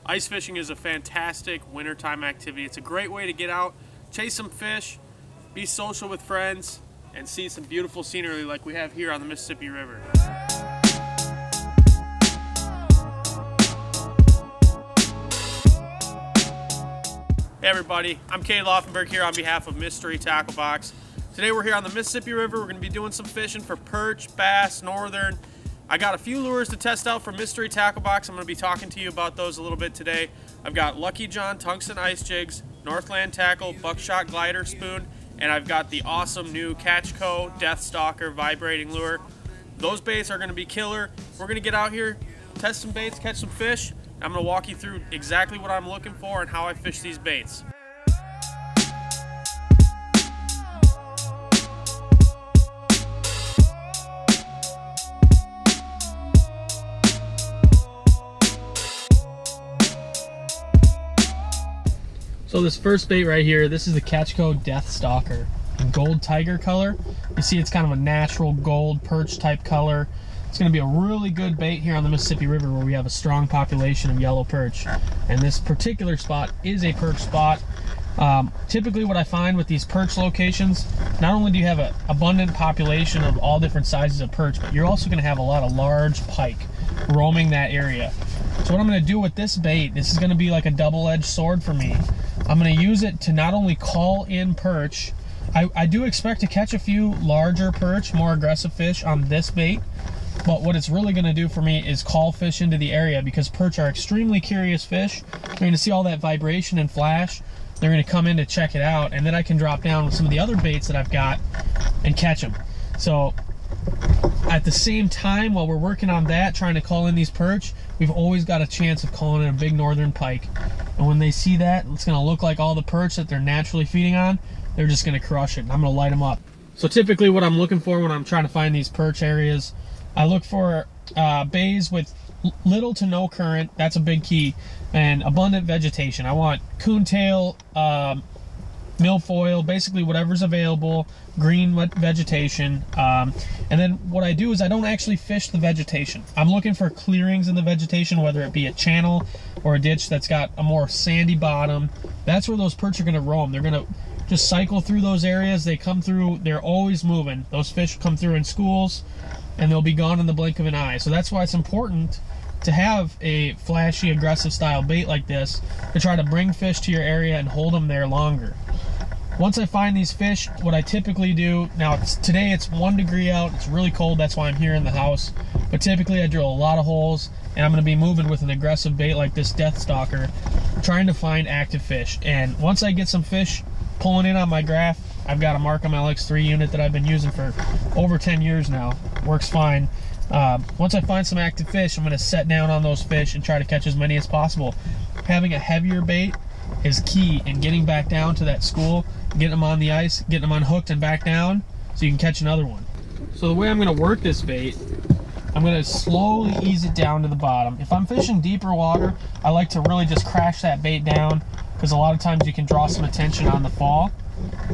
Ice fishing is a fantastic wintertime activity. It's a great way to get out, chase some fish, be social with friends, and see some beautiful scenery like we have here on the Mississippi River. Hey everybody, I'm Kay Laufenberg here on behalf of Mystery Tackle Box. Today we're here on the Mississippi River. We're going to be doing some fishing for perch, bass, northern. I got a few lures to test out for Mystery Tackle Box. I'm going to be talking to you about those a little bit today. I've got Lucky John tungsten ice jigs, Northland Tackle, Buckshot glider spoon, and I've got the awesome new Catch Co. Death Stalker vibrating lure. Those baits are going to be killer. We're going to get out here, test some baits, catch some fish. I'm going to walk you through exactly what I'm looking for and how I fish these baits. So this first bait right here, this is the Catch Co. Death Stalker in gold tiger color. You see it's kind of a natural gold perch type color. It's going to be a really good bait here on the Mississippi River where we have a strong population of yellow perch. And this particular spot is a perch spot. Typically what I find with these perch locations, not only do you have an abundant population of all different sizes of perch, but you're also going to have a lot of large pike roaming that area. So what I'm going to do with this bait, this is going to be like a double-edged sword for me. I'm going to use it to not only call in perch, I do expect to catch a few larger perch, more aggressive fish on this bait. But what it's really going to do for me is call fish into the area because perch are extremely curious fish. They're going to see all that vibration and flash. They're going to come in to check it out, and then I can drop down with some of the other baits that I've got and catch them. So at the same time, while we're working on that, trying to call in these perch, we've always got a chance of calling in a big northern pike. And when they see that, it's going to look like all the perch that they're naturally feeding on. They're just going to crush it, and I'm going to light them up. So typically what I'm looking for when I'm trying to find these perch areas, I look for bays with little to no current. That's a big key. And abundant vegetation. I want coontail, milfoil, basically whatever's available, green vegetation. And then what I do is I don't actually fish the vegetation. I'm looking for clearings in the vegetation, whether it be a channel or a ditch that's got a more sandy bottom. That's where those perch are going to roam. They're going to just cycle through those areas. They come through, they're always moving. Those fish come through in schools and they'll be gone in the blink of an eye. So that's why it's important to have a flashy, aggressive style bait like this to try to bring fish to your area and hold them there longer. Once I find these fish, what I typically do, now today it's 1 degree out, it's really cold, that's why I'm here in the house, but typically I drill a lot of holes and I'm going to be moving with an aggressive bait like this Death Stalker, trying to find active fish. And once I get some fish pulling in on my graph, I've got a Markham LX3 unit that I've been using for over 10 years now, works fine. Once I find some active fish, I'm going to set down on those fish and try to catch as many as possible. Having a heavier bait is key in getting back down to that school, getting them on the ice, getting them unhooked and back down so you can catch another one. So the way I'm going to work this bait, I'm going to slowly ease it down to the bottom. If I'm fishing deeper water, I like to really just crash that bait down because a lot of times you can draw some attention on the fall.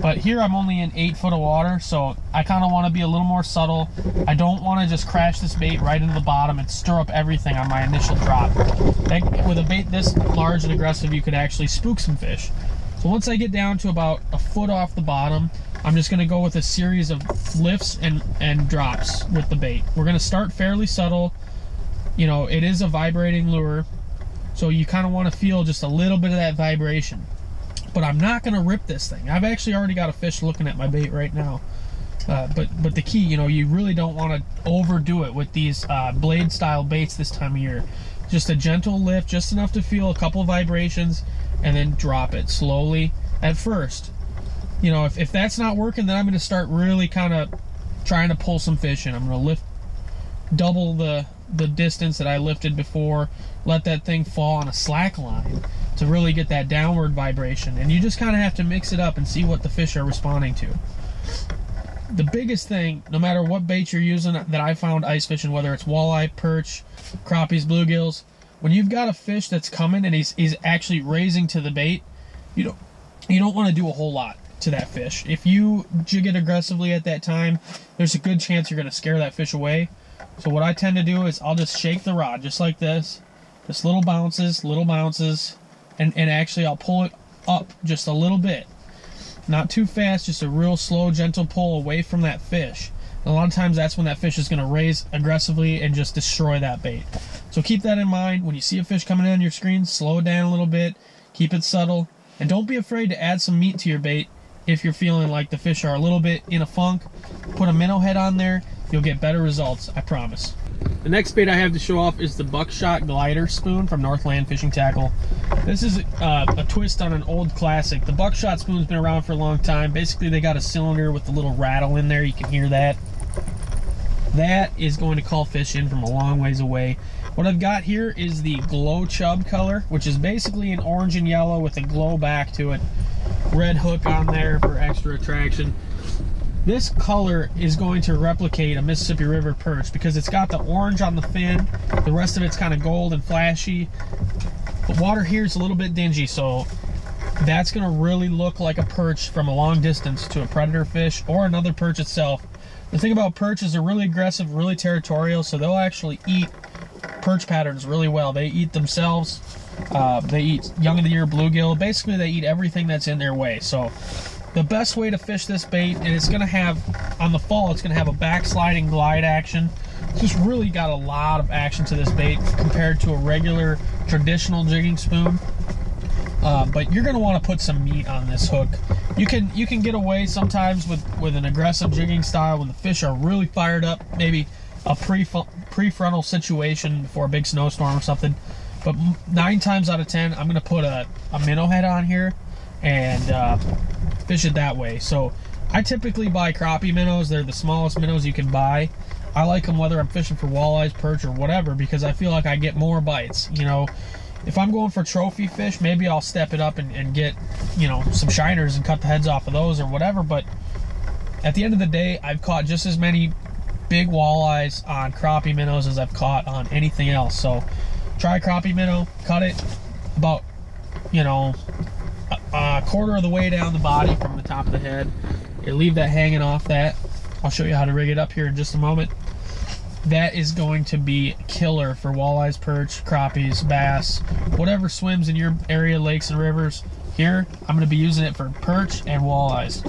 But here I'm only in 8 foot of water, so I kind of want to be a little more subtle. I don't want to just crash this bait right into the bottom and stir up everything on my initial drop. With a bait this large and aggressive, you could actually spook some fish. So once I get down to about a foot off the bottom, I'm just going to go with a series of lifts and drops with the bait. We're going to start fairly subtle. You know, it is a vibrating lure, so you kind of want to feel just a little bit of that vibration. But I'm not going to rip this thing. I've actually already got a fish looking at my bait right now. But the key, you know, you really don't want to overdo it with these blade style baits this time of year. Just a gentle lift, just enough to feel a couple of vibrations, and then drop it slowly at first. You know, if that's not working, then I'm going to start really kind of trying to pull some fish in. I'm going to lift double the distance that I lifted before, let that thing fall on a slack line to really get that downward vibration. And you just kind of have to mix it up and see what the fish are responding to. The biggest thing, no matter what bait you're using that I found ice fishing, whether it's walleye, perch, crappies, bluegills, when you've got a fish that's coming and he's actually raising to the bait, you don't want to do a whole lot to that fish. If you jig it aggressively at that time, there's a good chance you're going to scare that fish away. So what I tend to do is I'll just shake the rod just like this, Just little bounces, and actually I'll pull it up just a little bit. Not too fast, just a real slow, gentle pull away from that fish. And a lot of times that's when that fish is going to raise aggressively and just destroy that bait. So keep that in mind. When you see a fish coming in on your screen, slow it down a little bit, keep it subtle, and don't be afraid to add some meat to your bait if you're feeling like the fish are a little bit in a funk. Put a minnow head on there, you'll get better results, I promise. The next bait I have to show off is the Buckshot glider spoon from Northland Fishing Tackle. This is a twist on an old classic. The Buckshot spoon's been around for a long time. Basically, they got a cylinder with a little rattle in there. You can hear that. That is going to call fish in from a long ways away. What I've got here is the glow chub color, which is basically an orange and yellow with a glow back to it. Red hook on there for extra attraction. This color is going to replicate a Mississippi River perch because it's got the orange on the fin. The rest of it's kind of gold and flashy. The water here is a little bit dingy, so that's going to really look like a perch from a long distance to a predator fish or another perch itself. The thing about perch is they're really aggressive, really territorial, so they'll actually eat perch patterns really well. They eat themselves. They eat young of the year bluegill. Basically, they eat everything that's in their way. So the best way to fish this bait, and it's going to have, on the fall, it's going to have a backsliding glide action. It's just really got a lot of action to this bait compared to a regular traditional jigging spoon. But you're going to want to put some meat on this hook. You can get away sometimes with an aggressive jigging style when the fish are really fired up, maybe a prefrontal situation before a big snowstorm or something. But 9 times out of 10, I'm going to put a minnow head on here and fish it that way. So I typically buy crappie minnows. They're the smallest minnows you can buy. I like them whether I'm fishing for walleyes, perch, or whatever, because I feel like I get more bites. You know, if I'm going for trophy fish, maybe I'll step it up and get, you know, some shiners and cut the heads off of those or whatever. But at the end of the day, I've caught just as many big walleyes on crappie minnows as I've caught on anything else. So try a crappie minnow, cut it about, you know, a quarter of the way down the body from the top of the head. You leave that hanging off that. I'll show you how to rig it up here in just a moment. That is going to be killer for walleyes, perch, crappies, bass, whatever swims in your area, lakes and rivers. Here, I'm going to be using it for perch and walleyes.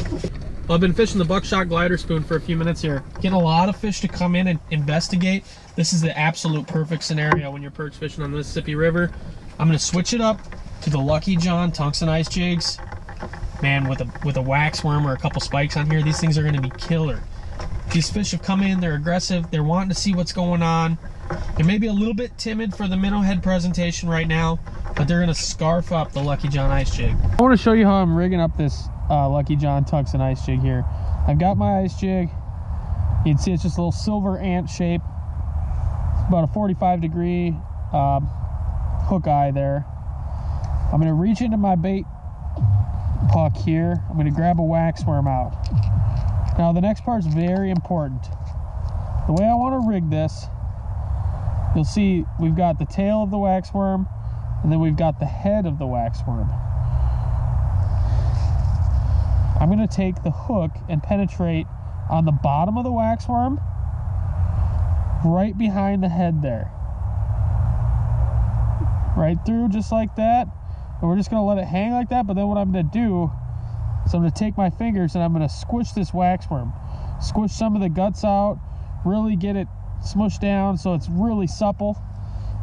Well, I've been fishing the Buckshot glider spoon for a few minutes here. Getting a lot of fish to come in and investigate. This is the absolute perfect scenario when you're perch fishing on the Mississippi River. I'm going to switch it up to the Lucky John tungsten ice jigs. Man, with a wax worm or a couple spikes on here, these things are going to be killer. These fish have come in, they're aggressive, they're wanting to see what's going on. They're maybe a little bit timid for the minnow head presentation right now, but they're going to scarf up the Lucky John ice jig. I want to show you how I'm rigging up this Lucky John tungsten ice jig here. I've got my ice jig. You can see it's just a little silver ant shape. It's about a 45-degree hook eye there. I'm going to reach into my bait puck here. I'm going to grab a wax worm out. Now the next part is very important. The way I want to rig this, you'll see we've got the tail of the wax worm and then we've got the head of the wax worm. I'm going to take the hook and penetrate on the bottom of the wax worm, right behind the head there. Right through, just like that. And we're just going to let it hang like that, but then what I'm going to do is I'm going to take my fingers and I'm going to squish this wax worm. Squish some of the guts out, really get it smushed down so it's really supple.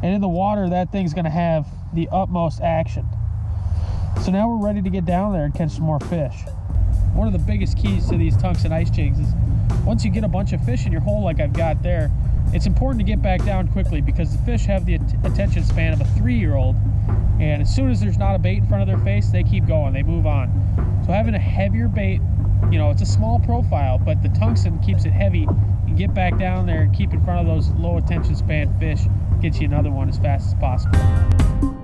And in the water, that thing's going to have the utmost action. So now we're ready to get down there and catch some more fish. One of the biggest keys to these tungsten ice jigs is once you get a bunch of fish in your hole like I've got there, it's important to get back down quickly because the fish have the attention span of a 3-year-old. And as soon as there's not a bait in front of their face, they keep going, they move on. So having a heavier bait, you know, it's a small profile, but the tungsten keeps it heavy. You can get back down there and keep in front of those low attention span fish, gets you another one as fast as possible.